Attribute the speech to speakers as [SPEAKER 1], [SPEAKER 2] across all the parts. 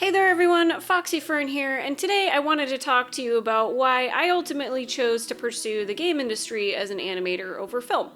[SPEAKER 1] Hey there everyone, Foxy Fern here, and today I wanted to talk to you about why I ultimately chose to pursue the game industry as an animator over film.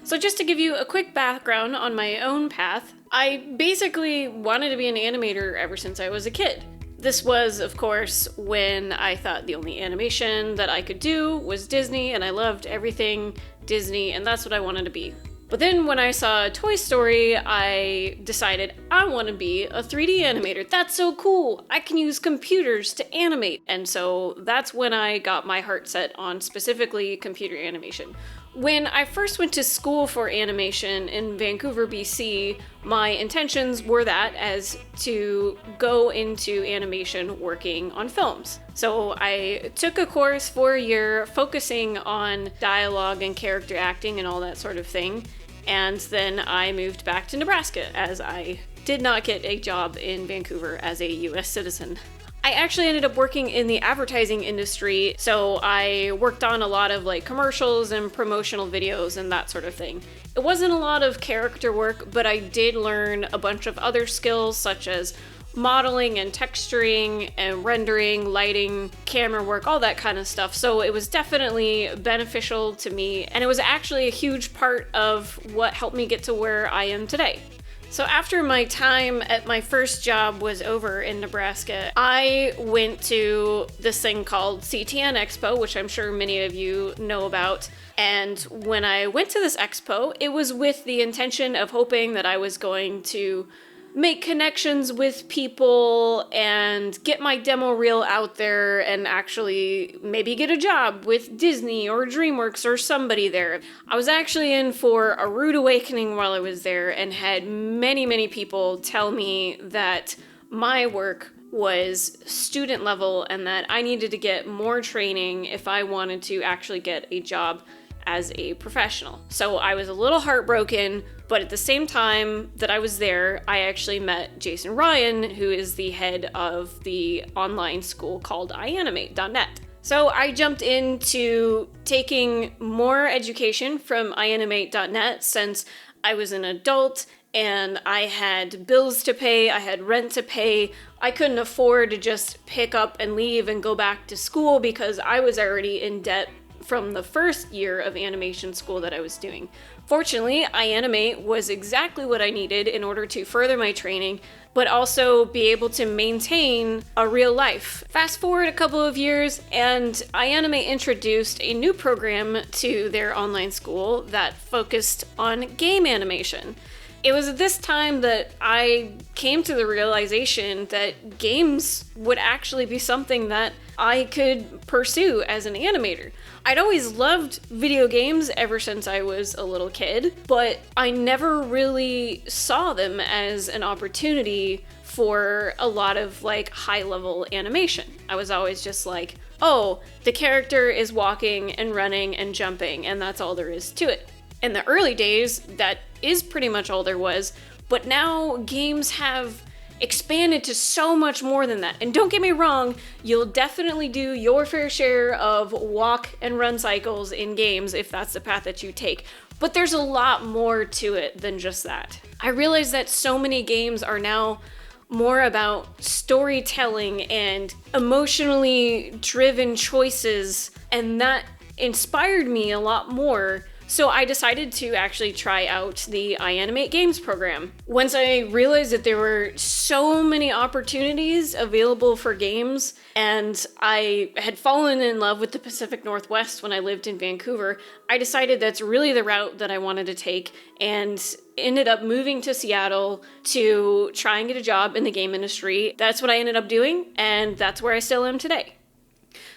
[SPEAKER 1] So just to give you a quick background on my own path, I basically wanted to be an animator ever since I was a kid. This was, of course, when I thought the only animation that I could do was Disney, and I loved everything Disney, and that's what I wanted to be. But then when I saw Toy Story, I decided I want to be a 3D animator. That's so cool! I can use computers to animate. And so that's when I got my heart set on specifically computer animation. When I first went to school for animation in Vancouver, BC, my intentions were as to go into animation working on films. So I took a course for a year focusing on dialogue and character acting and all that sort of thing. And then I moved back to Nebraska as I did not get a job in Vancouver as a US citizen. I actually ended up working in the advertising industry, so I worked on a lot of commercials and promotional videos and that sort of thing. It wasn't a lot of character work, but I did learn a bunch of other skills such as modeling and texturing and rendering, lighting, camera work, all that kind of stuff. So it was definitely beneficial to me, and it was actually a huge part of what helped me get to where I am today. So after my time at my first job was over in Nebraska, I went to this thing called CTN Expo, which I'm sure many of you know about. And when I went to this expo, it was with the intention of hoping that I was going to make connections with people and get my demo reel out there and actually maybe get a job with Disney or DreamWorks or somebody there. I was actually in for a rude awakening while I was there and had many people tell me that my work was student level and that I needed to get more training if I wanted to actually get a job as a professional. So I was a little heartbroken, but at the same time that I was there, I actually met Jason Ryan, who is the head of the online school called Animate.net. So I jumped into taking more education from Animate.net since I was an adult and I had bills to pay, I had rent to pay. I couldn't afford to just pick up and leave and go back to school because I was already in debt from the first year of animation school that I was doing. Fortunately, iAnimate was exactly what I needed in order to further my training, but also be able to maintain a real life. Fast forward a couple of years, and iAnimate introduced a new program to their online school that focused on game animation. It was at this time that I came to the realization that games would actually be something that I could pursue as an animator. I'd always loved video games ever since I was a little kid, but I never really saw them as an opportunity for a lot of high-level animation. I was always just like, oh, the character is walking and running and jumping, and that's all there is to it. In the early days, that is pretty much all there was, but now games have expanded to so much more than that. And don't get me wrong, you'll definitely do your fair share of walk and run cycles in games if that's the path that you take. But there's a lot more to it than just that. I realize that so many games are now more about storytelling and emotionally driven choices, and that inspired me a lot more. So I decided to actually try out the iAnimate Games program. Once I realized that there were so many opportunities available for games, and I had fallen in love with the Pacific Northwest when I lived in Vancouver, I decided that's really the route that I wanted to take and ended up moving to Seattle to try and get a job in the game industry. That's what I ended up doing, and that's where I still am today.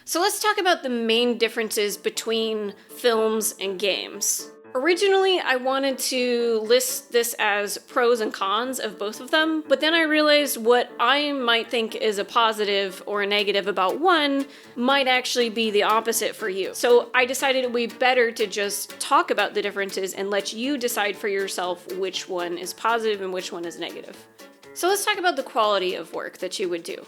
[SPEAKER 1] So let's talk about the main differences between films and games. Originally, I wanted to list this as pros and cons of both of them, but then I realized what I might think is a positive or a negative about one might actually be the opposite for you. So I decided it would be better to just talk about the differences and let you decide for yourself which one is positive and which one is negative. So let's talk about the quality of work that you would do.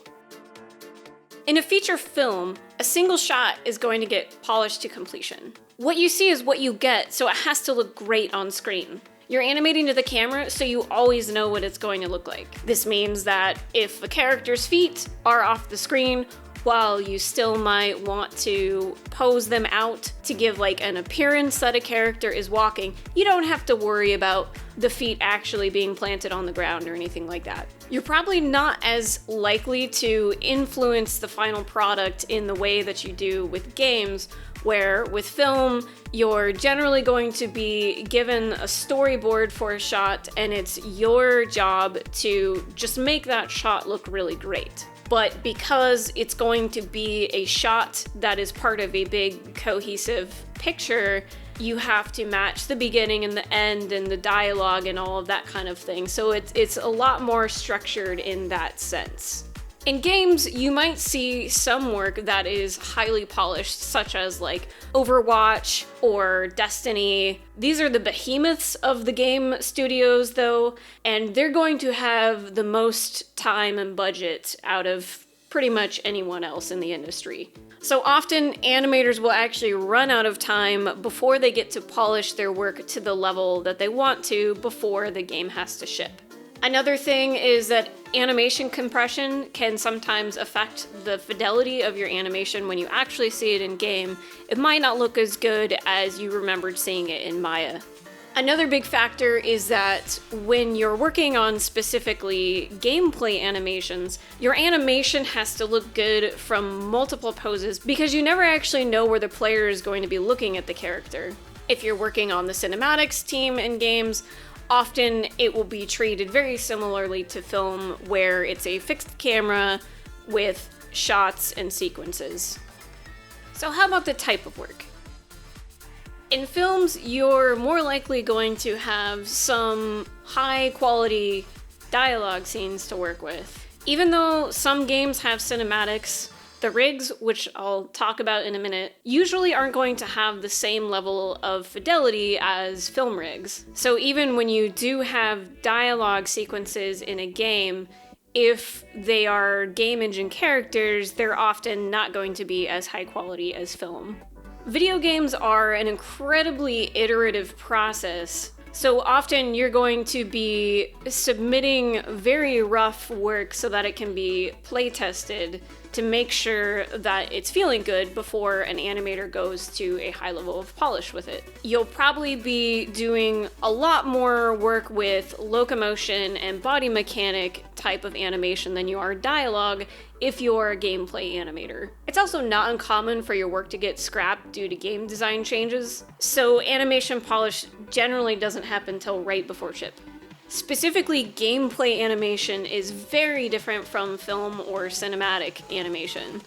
[SPEAKER 1] In a feature film, a single shot is going to get polished to completion. What you see is what you get, so it has to look great on screen. You're animating to the camera, so you always know what it's going to look like. This means that if a character's feet are off the screen, while you still might want to pose them out to give like an appearance that a character is walking, you don't have to worry about the feet actually being planted on the ground or anything like that. You're probably not as likely to influence the final product in the way that you do with games, where with film, you're generally going to be given a storyboard for a shot, and it's your job to just make that shot look really great. But because it's going to be a shot that is part of a big cohesive picture, you have to match the beginning and the end and the dialogue and all of that kind of thing. So it's a lot more structured in that sense. In games, you might see some work that is highly polished, such as like Overwatch or Destiny. These are the behemoths of the game studios though, and they're going to have the most time and budget out of pretty much anyone else in the industry. So often animators will actually run out of time before they get to polish their work to the level that they want to before the game has to ship. Another thing is that animation compression can sometimes affect the fidelity of your animation when you actually see it in game. It might not look as good as you remembered seeing it in Maya. Another big factor is that when you're working on specifically gameplay animations, your animation has to look good from multiple poses because you never actually know where the player is going to be looking at the character. If you're working on the cinematics team in games, often it will be treated very similarly to film, where it's a fixed camera with shots and sequences. So how about the type of work? In films, you're more likely going to have some high quality dialogue scenes to work with. Even though some games have cinematics, the rigs, which I'll talk about in a minute, usually aren't going to have the same level of fidelity as film rigs. So even when you do have dialogue sequences in a game, if they are game engine characters, they're often not going to be as high quality as film. Video games are an incredibly iterative process. So often you're going to be submitting very rough work so that it can be play tested to make sure that it's feeling good before an animator goes to a high level of polish with it. You'll probably be doing a lot more work with locomotion and body mechanic type of animation than you are dialogue if you're a gameplay animator. It's also not uncommon for your work to get scrapped due to game design changes, so animation polish generally doesn't happen till right before ship. Specifically, gameplay animation is very different from film or cinematic animation.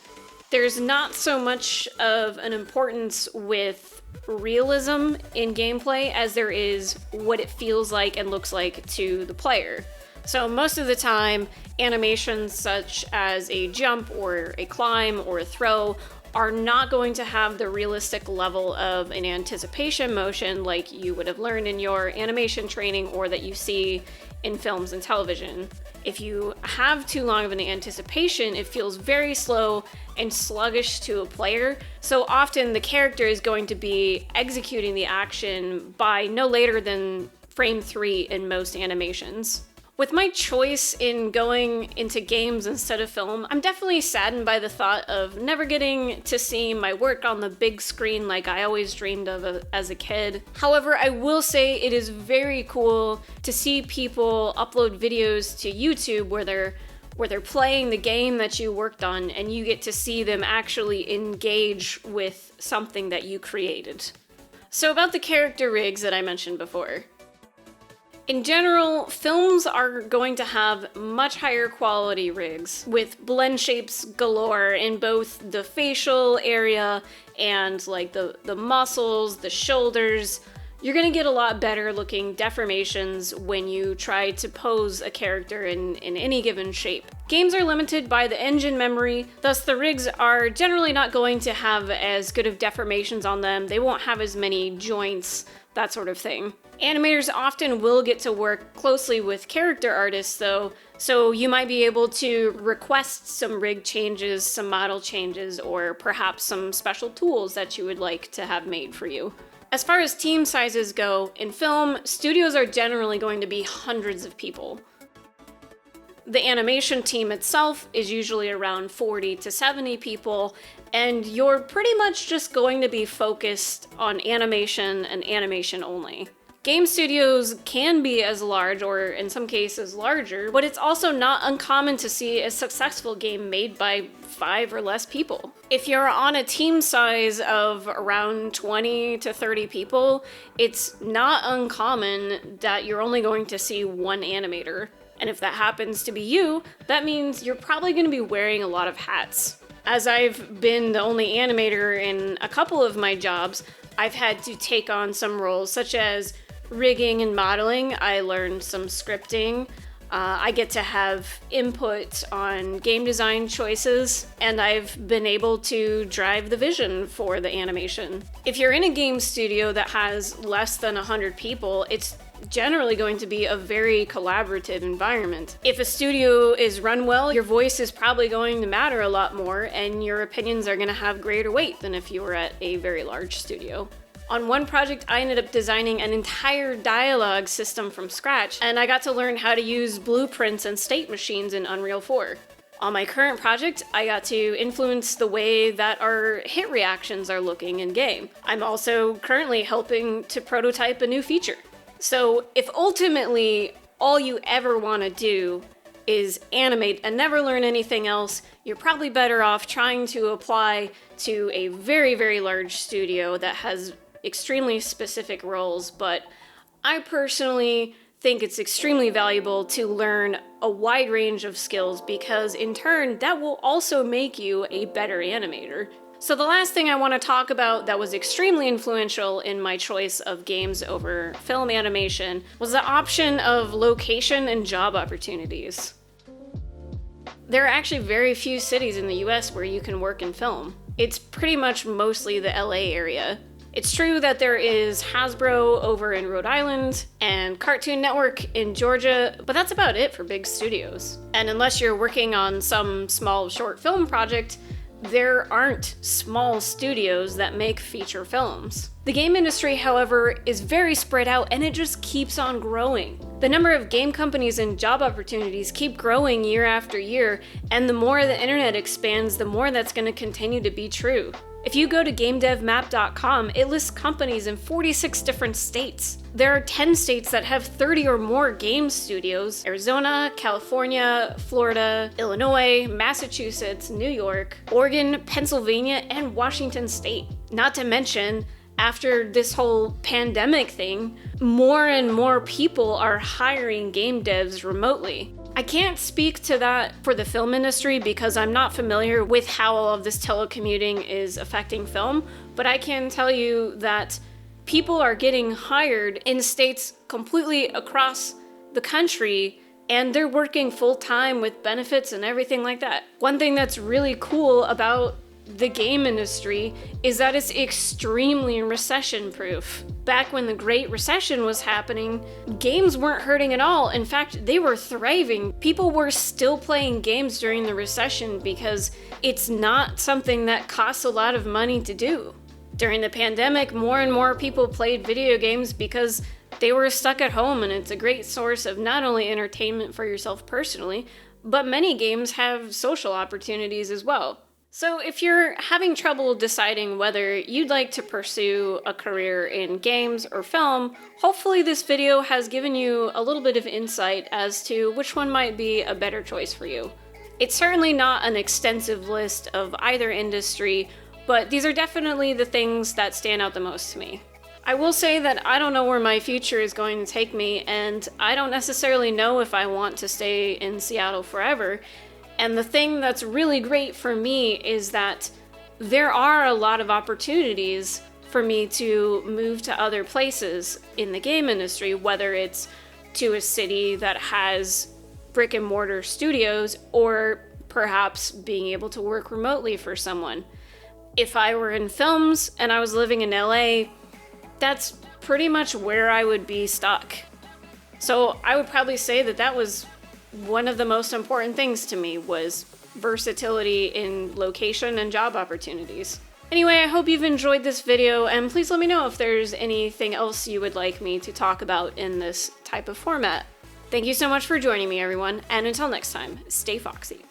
[SPEAKER 1] There's not so much of an importance with realism in gameplay as there is what it feels like and looks like to the player. So most of the time, animations such as a jump or a climb or a throw are not going to have the realistic level of an anticipation motion like you would have learned in your animation training or that you see in films and television. If you have too long of an anticipation, it feels very slow and sluggish to a player. So often the character is going to be executing the action by no later than frame 3 in most animations. With my choice in going into games instead of film, I'm definitely saddened by the thought of never getting to see my work on the big screen like I always dreamed of as a kid. However, I will say it is very cool to see people upload videos to YouTube where they're playing the game that you worked on and you get to see them actually engage with something that you created. So about the character rigs that I mentioned before. In general, films are going to have much higher quality rigs with blend shapes galore in both the facial area and like the muscles, the shoulders. You're gonna get a lot better looking deformations when you try to pose a character in any given shape. Games are limited by the engine memory, thus the rigs are generally not going to have as good of deformations on them. They won't have as many joints, that sort of thing. Animators often will get to work closely with character artists though, so you might be able to request some rig changes, some model changes, or perhaps some special tools that you would like to have made for you. As far as team sizes go, in film, studios are generally going to be hundreds of people. The animation team itself is usually around 40 to 70 people, and you're pretty much just going to be focused on animation and animation only. Game studios can be as large, or in some cases larger, but it's also not uncommon to see a successful game made by 5 or less people. If you're on a team size of around 20 to 30 people, it's not uncommon that you're only going to see one animator. And if that happens to be you, that means you're probably going to be wearing a lot of hats. As I've been the only animator in a couple of my jobs, I've had to take on some roles such as rigging and modeling. I learned some scripting. I get to have input on game design choices, and I've been able to drive the vision for the animation. If you're in a game studio that has less than 100 people, it's generally going to be a very collaborative environment. If a studio is run well, your voice is probably going to matter a lot more, and your opinions are going to have greater weight than if you were at a very large studio. On one project, I ended up designing an entire dialogue system from scratch, and I got to learn how to use blueprints and state machines in Unreal 4. On my current project, I got to influence the way that our hit reactions are looking in-game. I'm also currently helping to prototype a new feature. So if ultimately all you ever want to do is animate and never learn anything else, you're probably better off trying to apply to a very, very large studio that has extremely specific roles. But I personally think it's extremely valuable to learn a wide range of skills, because in turn, that will also make you a better animator. So the last thing I want to talk about that was extremely influential in my choice of games over film animation was the option of location and job opportunities. There are actually very few cities in the US where you can work in film. It's pretty much mostly the LA area. It's true that there is Hasbro over in Rhode Island and Cartoon Network in Georgia, but that's about it for big studios. And unless you're working on some small short film project, there aren't small studios that make feature films. The game industry, however, is very spread out, and it just keeps on growing. The number of game companies and job opportunities keep growing year after year, and the more the internet expands, the more that's going to continue to be true. If you go to GameDevMap.com, it lists companies in 46 different states. There are 10 states that have 30 or more game studios: Arizona, California, Florida, Illinois, Massachusetts, New York, Oregon, Pennsylvania, and Washington State. Not to mention, after this whole pandemic thing, more and more people are hiring game devs remotely. I can't speak to that for the film industry because I'm not familiar with how all of this telecommuting is affecting film, but I can tell you that people are getting hired in states completely across the country, and they're working full-time with benefits and everything like that. One thing that's really cool about the game industry is that it's extremely recession-proof. Back when the Great Recession was happening, games weren't hurting at all. In fact, they were thriving. People were still playing games during the recession because it's not something that costs a lot of money to do. During the pandemic, more and more people played video games because they were stuck at home, and it's a great source of not only entertainment for yourself personally, but many games have social opportunities as well. So if you're having trouble deciding whether you'd like to pursue a career in games or film, hopefully this video has given you a little bit of insight as to which one might be a better choice for you. It's certainly not an extensive list of either industry, but these are definitely the things that stand out the most to me. I will say that I don't know where my future is going to take me, and I don't necessarily know if I want to stay in Seattle forever. And the thing that's really great for me is that there are a lot of opportunities for me to move to other places in the game industry, whether it's to a city that has brick and mortar studios, or perhaps being able to work remotely for someone. If I were in films and I was living in LA, that's pretty much where I would be stuck. So I would probably say that that was one of the most important things to me, was versatility in location and job opportunities. Anyway, I hope you've enjoyed this video, and please let me know if there's anything else you would like me to talk about in this type of format. Thank you so much for joining me, everyone, and until next time, stay foxy.